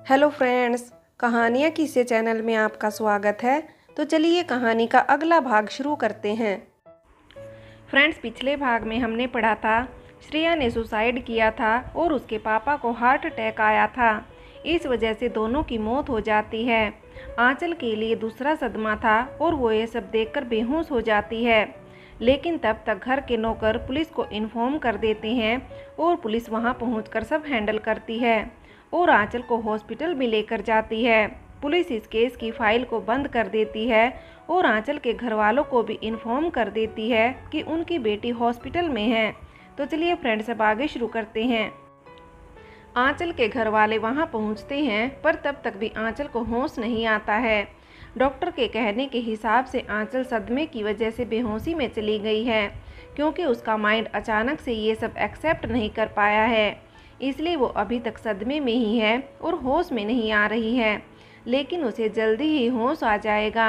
Hello friends, कहानियाँ किस्से channel में आपका स्वागत है। तो चलिए कहानी का अगला भाग शुरू करते हैं। फ्रेंड्स, पिछले भाग में हमने पढ़ा था श्रेया ने सुसाइड किया था और उसके पापा को हार्ट अटैक आया था। इस वजह से दोनों की मौत हो जाती है। आंचल के लिए दूसरा सदमा था और वो ये सब देखकर बेहोश हो जाती है। लेकिन तब तक घर के नौकर पुलिस को इन्फॉर्म कर देते हैं और पुलिस वहां पहुंचकर सब हैंडल करती है और आंचल को हॉस्पिटल भी लेकर जाती है। पुलिस इस केस की फाइल को बंद कर देती है और आंचल के घर वालों को भी इन्फॉर्म कर देती है कि उनकी बेटी हॉस्पिटल में है। तो चलिए फ्रेंड्स, अब आगे शुरू करते हैं। आंचल के घर वाले वहां पहुंचते हैं, पर तब तक भी आंचल को होश नहीं आता है। डॉक्टर के कहने के हिसाब से आंचल सदमे की वजह से बेहोशी में चली गई है, क्योंकि उसका माइंड अचानक से ये सब एक्सेप्ट नहीं कर पाया है। इसलिए वो अभी तक सदमे में ही है और होश में नहीं आ रही है, लेकिन उसे जल्दी ही होश आ जाएगा।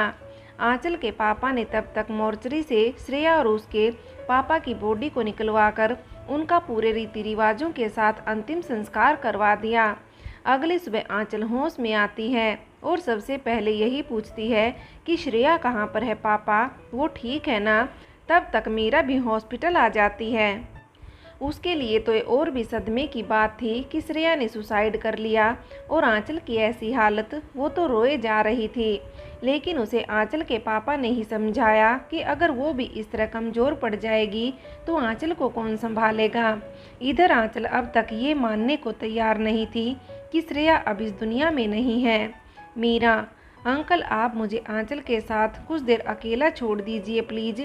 आंचल के पापा ने तब तक मोर्चरी से श्रेया और उसके पापा की बॉडी को निकलवाकर उनका पूरे रीति रिवाजों के साथ अंतिम संस्कार करवा दिया। अगली सुबह आंचल होश में आती है और सबसे पहले यही पूछती है कि श्रेया कहाँ पर है पापा, वो ठीक है ना। तब तक मीरा भी हॉस्पिटल आ जाती है। उसके लिए तो ये और भी सदमे की बात थी कि श्रेया ने सुसाइड कर लिया और आंचल की ऐसी हालत, वो तो रोए जा रही थी। लेकिन उसे आंचल के पापा ने ही समझाया कि अगर वो भी इस तरह कमज़ोर पड़ जाएगी तो आंचल को कौन संभालेगा। इधर आंचल अब तक ये मानने को तैयार नहीं थी कि श्रेया अब इस दुनिया में नहीं है। मीरा, अंकल आप मुझे आंचल के साथ कुछ देर अकेला छोड़ दीजिए प्लीज़।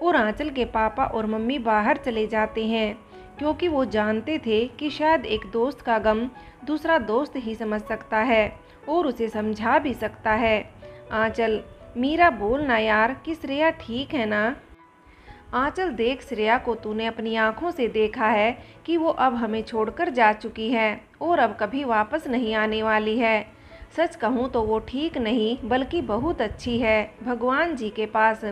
और आंचल के पापा और मम्मी बाहर चले जाते हैं, क्योंकि वो जानते थे कि शायद एक दोस्त का गम दूसरा दोस्त ही समझ सकता है और उसे समझा भी सकता है। आंचल, मीरा बोलना यार कि श्रेया ठीक है ना। आंचल देख श्रेया को, तूने अपनी आंखों से देखा है कि वो अब हमें छोड़कर जा चुकी है और अब कभी वापस नहीं आने वाली है। सच कहूँ तो वो ठीक नहीं बल्कि बहुत अच्छी है भगवान जी के पास,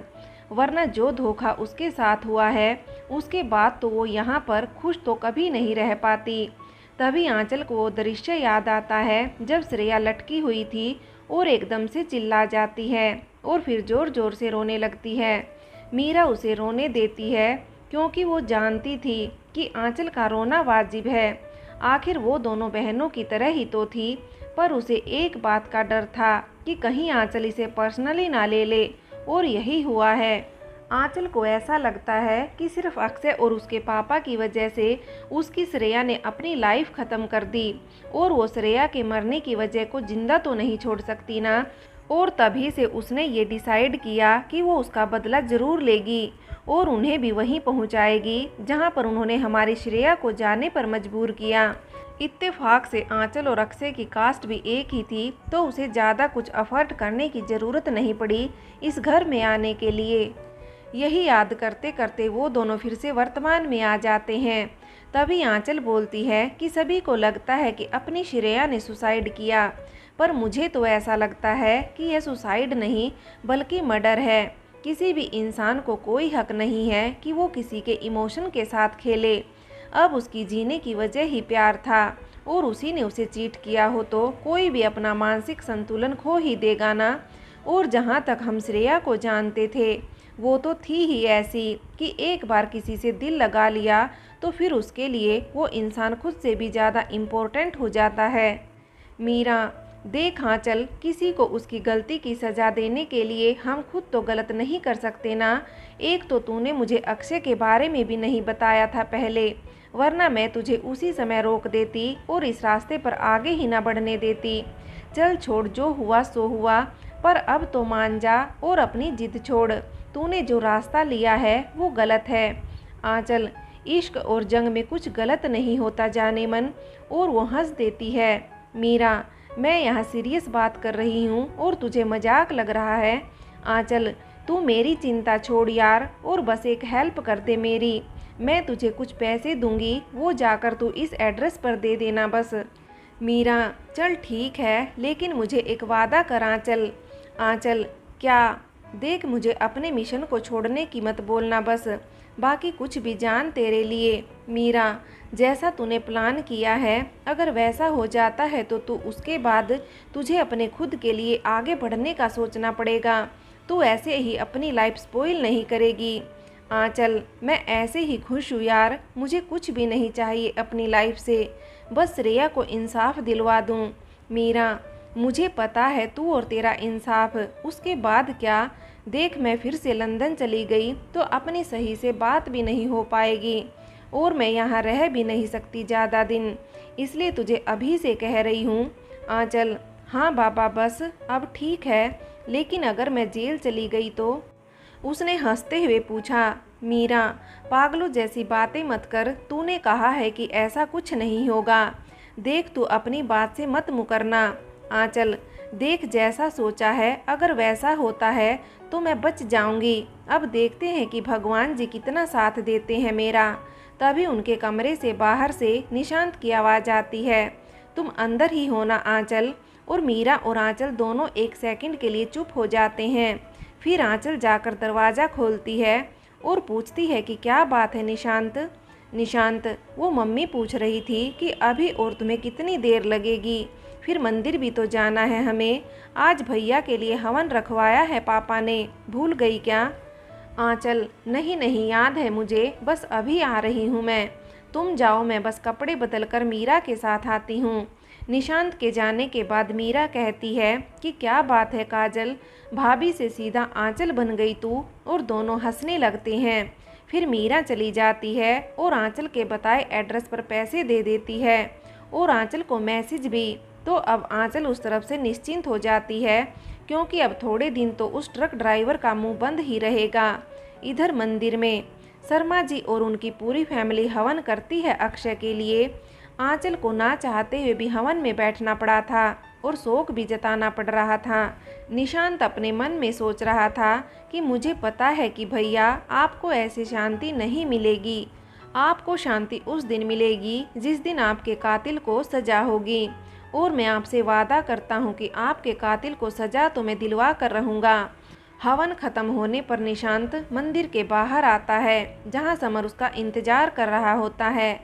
वरना जो धोखा उसके साथ हुआ है उसके बाद तो वो यहाँ पर खुश तो कभी नहीं रह पाती। तभी आंचल को वो दृश्य याद आता है जब श्रेया लटकी हुई थी और एकदम से चिल्ला जाती है और फिर ज़ोर ज़ोर से रोने लगती है। मीरा उसे रोने देती है क्योंकि वो जानती थी कि आंचल का रोना वाजिब है। आखिर वो दोनों बहनों की तरह ही तो थी, पर उसे एक बात का डर था कि कहीं आंचल इसे पर्सनली ना ले ले, और यही हुआ है। आंचल को ऐसा लगता है कि सिर्फ अक्षय और उसके पापा की वजह से उसकी श्रेया ने अपनी लाइफ ख़त्म कर दी और वो श्रेया के मरने की वजह को जिंदा तो नहीं छोड़ सकती ना। और तभी से उसने ये डिसाइड किया कि वो उसका बदला ज़रूर लेगी और उन्हें भी वहीं पहुंचाएगी जहां पर उन्होंने हमारी श्रेया को जाने पर मजबूर किया। इत्तेफाक से आंचल और अक्षय की कास्ट भी एक ही थी, तो उसे ज़्यादा कुछ अफर्ट करने की ज़रूरत नहीं पड़ी इस घर में आने के लिए। यही याद करते करते वो दोनों फिर से वर्तमान में आ जाते हैं। तभी आंचल बोलती है कि सभी को लगता है कि अपनी श्रेया ने सुसाइड किया, पर मुझे तो ऐसा लगता है कि यह सुसाइड नहीं बल्कि मर्डर है। किसी भी इंसान को कोई हक नहीं है कि वो किसी के इमोशन के साथ खेले। अब उसकी जीने की वजह ही प्यार था और उसी ने उसे चीट किया हो तो कोई भी अपना मानसिक संतुलन खो ही देगा ना। और जहाँ तक हम श्रेया को जानते थे वो तो थी ही ऐसी कि एक बार किसी से दिल लगा लिया तो फिर उसके लिए वो इंसान खुद से भी ज़्यादा इम्पोर्टेंट हो जाता है। मीरा, देख आंचल, किसी को उसकी गलती की सज़ा देने के लिए हम खुद तो गलत नहीं कर सकते ना। एक तो तूने मुझे अक्षय के बारे में भी नहीं बताया था पहले, वरना मैं तुझे उसी समय रोक देती और इस रास्ते पर आगे ही ना बढ़ने देती। चल छोड़, जो हुआ सो हुआ, पर अब तो मान जा और अपनी जिद छोड़। तूने जो रास्ता लिया है वो गलत है। आंचल, इश्क और जंग में कुछ गलत नहीं होता जाने मन। और वो हंस देती है। मीरा, मैं यहाँ सीरियस बात कर रही हूँ और तुझे मजाक लग रहा है। आंचल, तू मेरी चिंता छोड़ यार और बस एक हेल्प कर दे मेरी। मैं तुझे कुछ पैसे दूंगी, वो जाकर तू इस एड्रेस पर दे देना बस। मीरा, चल ठीक है, लेकिन मुझे एक वादा कर आंचल। आंचल, क्या? देख, मुझे अपने मिशन को छोड़ने की मत बोलना बस। बाकी कुछ भी जान तेरे लिए। मीरा, जैसा तूने प्लान किया है अगर वैसा हो जाता है तो तू उसके बाद तुझे अपने खुद के लिए आगे बढ़ने का सोचना पड़ेगा। तू ऐसे ही अपनी लाइफ स्पॉइल नहीं करेगी। आंचल, मैं ऐसे ही खुश हूँ यार, मुझे कुछ भी नहीं चाहिए अपनी लाइफ से, बस श्रेया को इंसाफ दिलवा दूँ। मीरा, मुझे पता है तू और तेरा इंसाफ, उसके बाद क्या? देख, मैं फिर से लंदन चली गई तो अपनी सही से बात भी नहीं हो पाएगी और मैं यहाँ रह भी नहीं सकती ज़्यादा दिन, इसलिए तुझे अभी से कह रही हूँ। आंचल, हाँ बाबा, बस अब ठीक है, लेकिन अगर मैं जेल चली गई तो? उसने हंसते हुए पूछा। मीरा, पागलों जैसी बातें मत कर, तूने कहा है कि ऐसा कुछ नहीं होगा। देख, तू अपनी बात से मत मुकरना। आंचल, देख, जैसा सोचा है अगर वैसा होता है तो मैं बच जाऊंगी। अब देखते हैं कि भगवान जी कितना साथ देते हैं मेरा। तभी उनके कमरे से बाहर से निशांत की आवाज़ आती है। तुम अंदर ही होना आंचल। और मीरा और आंचल दोनों एक सेकंड के लिए चुप हो जाते हैं। फिर आंचल जाकर दरवाज़ा खोलती है और पूछती है कि क्या बात है निशांत? निशांत, वो मम्मी पूछ रही थी कि अभी और तुम्हें कितनी देर लगेगी, फिर मंदिर भी तो जाना है हमें। आज भैया के लिए हवन रखवाया है पापा ने, भूल गई क्या? आंचल, नहीं नहीं, याद है मुझे, बस अभी आ रही हूँ मैं। तुम जाओ, मैं बस कपड़े बदल कर मीरा के साथ आती हूँ। निशांत के जाने के बाद मीरा कहती है कि क्या बात है काजल, भाभी से सीधा आंचल बन गई तू, और दोनों हंसने लगते हैं। फिर मीरा चली जाती है और आंचल के बताए एड्रेस पर पैसे दे देती है और आंचल को मैसेज भी। तो अब आंचल उस तरफ से निश्चिंत हो जाती है, क्योंकि अब थोड़े दिन तो उस ट्रक ड्राइवर का मुंह बंद ही रहेगा। इधर मंदिर में शर्मा जी और उनकी पूरी फैमिली हवन करती है अक्षय के लिए। आंचल को ना चाहते हुए भी हवन में बैठना पड़ा था और शोक भी जताना पड़ रहा था। निशांत अपने मन में सोच रहा था कि मुझे पता है कि भैया आपको ऐसी शांति नहीं मिलेगी। आपको शांति उस दिन मिलेगी जिस दिन आपके कातिल को सजा होगी, और मैं आपसे वादा करता हूँ कि आपके कातिल को सजा तो मैं दिलवा कर रहूँगा। हवन खत्म होने पर निशांत मंदिर के बाहर आता है, जहाँ समर उसका इंतजार कर रहा होता है।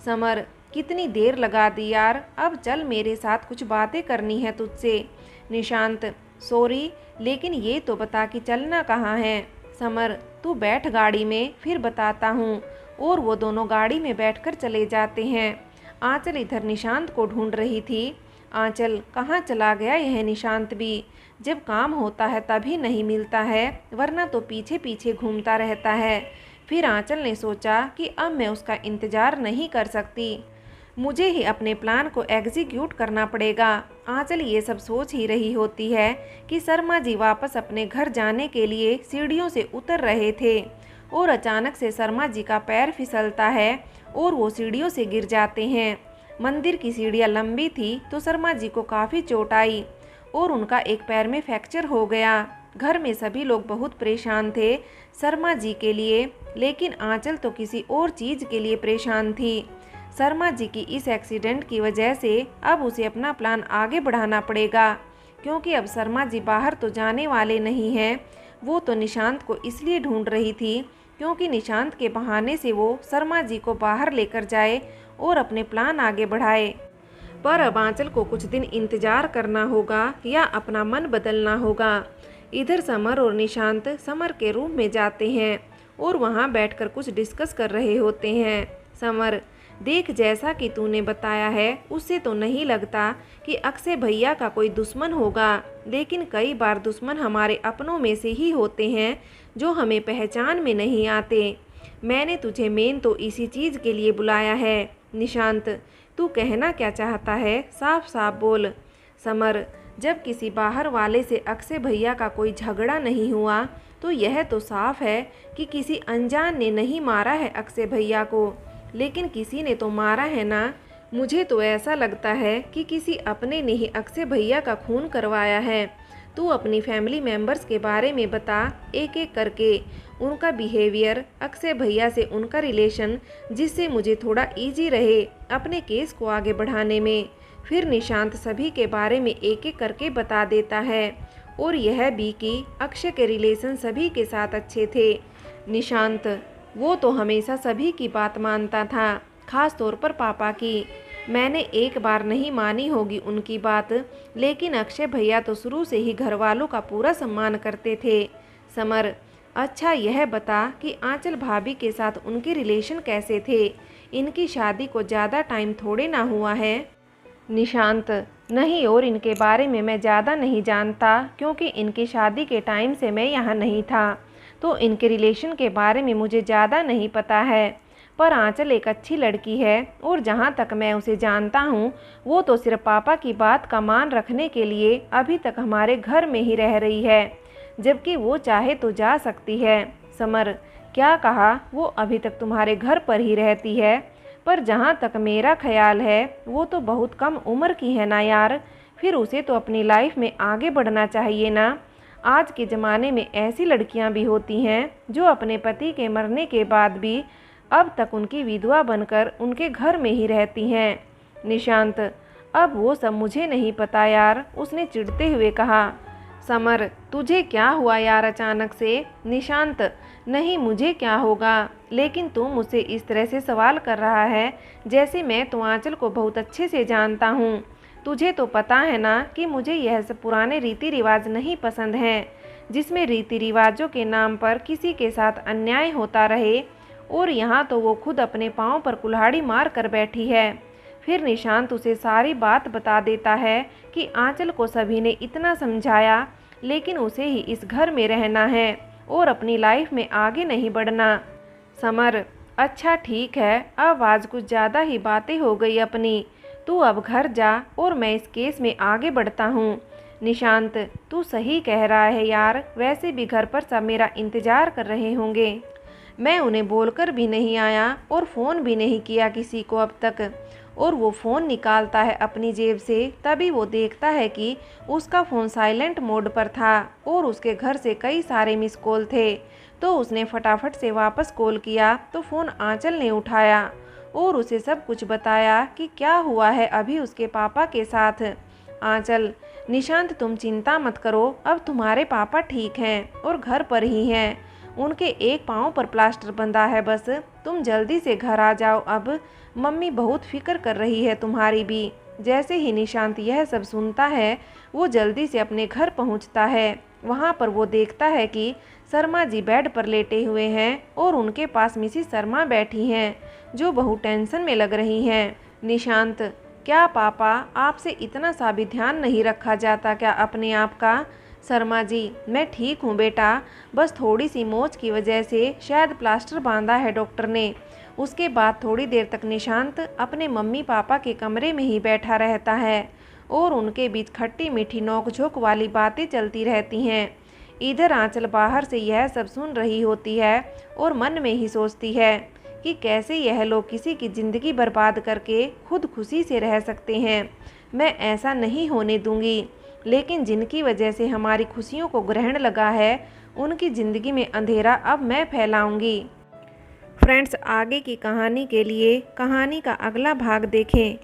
समर, कितनी देर लगा दी यार, अब चल, मेरे साथ कुछ बातें करनी है तुझसे। निशांत, सॉरी, लेकिन ये तो बता कि चलना कहाँ है। समर, तू बैठ गाड़ी में, फिर बताता हूँ। और वो दोनों गाड़ी में बैठकर चले जाते हैं। आंचल इधर निशांत को ढूंढ रही थी। आंचल, कहाँ चला गया यह निशांत भी? जब काम होता है तभी नहीं मिलता है, वरना तो पीछे पीछे घूमता रहता है। फिर आंचल ने सोचा कि अब मैं उसका इंतज़ार नहीं कर सकती, मुझे ही अपने प्लान को एग्जीक्यूट करना पड़ेगा। आंचल ये सब सोच ही रही होती है कि शर्मा जी वापस अपने घर जाने के लिए सीढ़ियों से उतर रहे थे और अचानक से शर्मा जी का पैर फिसलता है और वो सीढ़ियों से गिर जाते हैं। मंदिर की सीढ़ियाँ लंबी थी तो शर्मा जी को काफ़ी चोट आई और उनका एक पैर में फ्रैक्चर हो गया। घर में सभी लोग बहुत परेशान थे शर्मा जी के लिए, लेकिन आंचल तो किसी और चीज़ के लिए परेशान थी। शर्मा जी की इस एक्सीडेंट की वजह से अब उसे अपना प्लान आगे बढ़ाना पड़ेगा, क्योंकि अब शर्मा जी बाहर तो जाने वाले नहीं हैं। वो तो निशांत को इसलिए ढूंढ रही थी क्योंकि निशांत के बहाने से वो शर्मा जी को बाहर लेकर जाए और अपने प्लान आगे बढ़ाए। पर अब आंचल को कुछ दिन इंतजार करना होगा या अपना मन बदलना होगा। इधर समर और निशांत समर के रूम में जाते हैं और वहाँ बैठकर कुछ डिस्कस कर रहे होते हैं। समर, देख, जैसा कि तूने बताया है उससे तो नहीं लगता कि अक्षय भैया का कोई दुश्मन होगा, लेकिन कई बार दुश्मन हमारे अपनों में से ही होते हैं जो हमें पहचान में नहीं आते। मैंने तुझे मेन तो इसी चीज़ के लिए बुलाया है। निशांत, तू कहना क्या चाहता है, साफ साफ बोल। समर, जब किसी बाहर वाले से अक्षय भैया का कोई झगड़ा नहीं हुआ तो यह तो साफ है कि किसी अनजान ने नहीं मारा है अक्षय भैया को, लेकिन किसी ने तो मारा है ना। मुझे तो ऐसा लगता है कि किसी अपने ने ही अक्षय भैया का खून करवाया है। तू अपनी फैमिली मेंबर्स के बारे में बता, एक एक करके, उनका बिहेवियर, अक्षय भैया से उनका रिलेशन, जिससे मुझे थोड़ा इजी रहे अपने केस को आगे बढ़ाने में। फिर निशांत सभी के बारे में एक एक करके बता देता है, और यह भी कि अक्षय के रिलेशन सभी के साथ अच्छे थे। निशांत, वो तो हमेशा सभी की बात मानता था, खास तौर पर पापा की। मैंने एक बार नहीं मानी होगी उनकी बात, लेकिन अक्षय भैया तो शुरू से ही घर वालों का पूरा सम्मान करते थे। समर, अच्छा यह बता कि आंचल भाभी के साथ उनके रिलेशन कैसे थे? इनकी शादी को ज़्यादा टाइम थोड़े ना हुआ है। निशांत, नहीं, और इनके बारे में मैं ज़्यादा नहीं जानता क्योंकि इनकी शादी के टाइम से मैं यहाँ नहीं था, तो इनके रिलेशन के बारे में मुझे ज़्यादा नहीं पता है। पर आंचल एक अच्छी लड़की है और जहाँ तक मैं उसे जानता हूँ वो तो सिर्फ पापा की बात का मान रखने के लिए अभी तक हमारे घर में ही रह रही है, जबकि वो चाहे तो जा सकती है। समर, क्या कहा? वो अभी तक तुम्हारे घर पर ही रहती है? पर जहाँ तक मेरा ख्याल है वो तो बहुत कम उम्र की है ना यार, फिर उसे तो अपनी लाइफ में आगे बढ़ना चाहिए ना। आज के ज़माने में ऐसी लड़कियां भी होती हैं जो अपने पति के मरने के बाद भी अब तक उनकी विधवा बनकर उनके घर में ही रहती हैं। निशांत, अब वो सब मुझे नहीं पता यार, उसने चिढ़ते हुए कहा। समर, तुझे क्या हुआ यार अचानक से? निशांत, नहीं मुझे क्या होगा, लेकिन तू मुझसे इस तरह से सवाल कर रहा है जैसे मैं तो आंचल को बहुत अच्छे से जानता हूँ। तुझे तो पता है ना कि मुझे यह सब पुराने रीति रिवाज नहीं पसंद हैं, जिसमें रीति रिवाजों के नाम पर किसी के साथ अन्याय होता रहे। और यहाँ तो वो खुद अपने पाँव पर कुल्हाड़ी मार कर बैठी है। फिर निशांत उसे सारी बात बता देता है कि आंचल को सभी ने इतना समझाया, लेकिन उसे ही इस घर में रहना है और अपनी लाइफ में आगे नहीं बढ़ना। समर, अच्छा ठीक है, अब आज कुछ ज़्यादा ही बातें हो गई अपनी। तू अब घर जा और मैं इस केस में आगे बढ़ता हूँ। निशांत, तू सही कह रहा है यार, वैसे भी घर पर सब मेरा इंतज़ार कर रहे होंगे। मैं उन्हें बोलकर भी नहीं आया और फ़ोन भी नहीं किया किसी को अब तक। और वो फ़ोन निकालता है अपनी जेब से, तभी वो देखता है कि उसका फ़ोन साइलेंट मोड पर था और उसके घर से कई सारे मिस कॉल थे। तो उसने फटाफट से वापस कॉल किया तो फ़ोन आंचल ने उठाया और उसे सब कुछ बताया कि क्या हुआ है अभी उसके पापा के साथ। आंचल, निशांत तुम चिंता मत करो, अब तुम्हारे पापा ठीक हैं और घर पर ही हैं। उनके एक पाँव पर प्लास्टर बंधा है, बस तुम जल्दी से घर आ जाओ अब। मम्मी बहुत फिक्र कर रही है तुम्हारी भी। जैसे ही निशांत यह सब सुनता है वो जल्दी से अपने घर पहुंचता है। वहां पर वो देखता है कि शर्मा जी बेड पर लेटे हुए हैं और उनके पास मिसिस शर्मा बैठी हैं जो बहुत टेंशन में लग रही हैं। निशांत, क्या पापा आपसे इतना सा भी ध्यान नहीं रखा जाता क्या अपने आप का? शर्मा जी, मैं ठीक हूँ बेटा, बस थोड़ी सी मोच की वजह से शायद प्लास्टर बांधा है डॉक्टर ने। उसके बाद थोड़ी देर तक निशांत अपने मम्मी पापा के कमरे में ही बैठा रहता है और उनके बीच खट्टी मीठी नोक-झोंक वाली बातें चलती रहती हैं। इधर आंचल बाहर से यह सब सुन रही होती है और मन में ही सोचती है कि कैसे यह लोग किसी की ज़िंदगी बर्बाद करके खुद खुशी से रह सकते हैं। मैं ऐसा नहीं होने दूंगी, लेकिन जिनकी वजह से हमारी खुशियों को ग्रहण लगा है उनकी ज़िंदगी में अंधेरा अब मैं फैलाऊंगी। फ्रेंड्स, आगे की कहानी के लिए कहानी का अगला भाग देखें।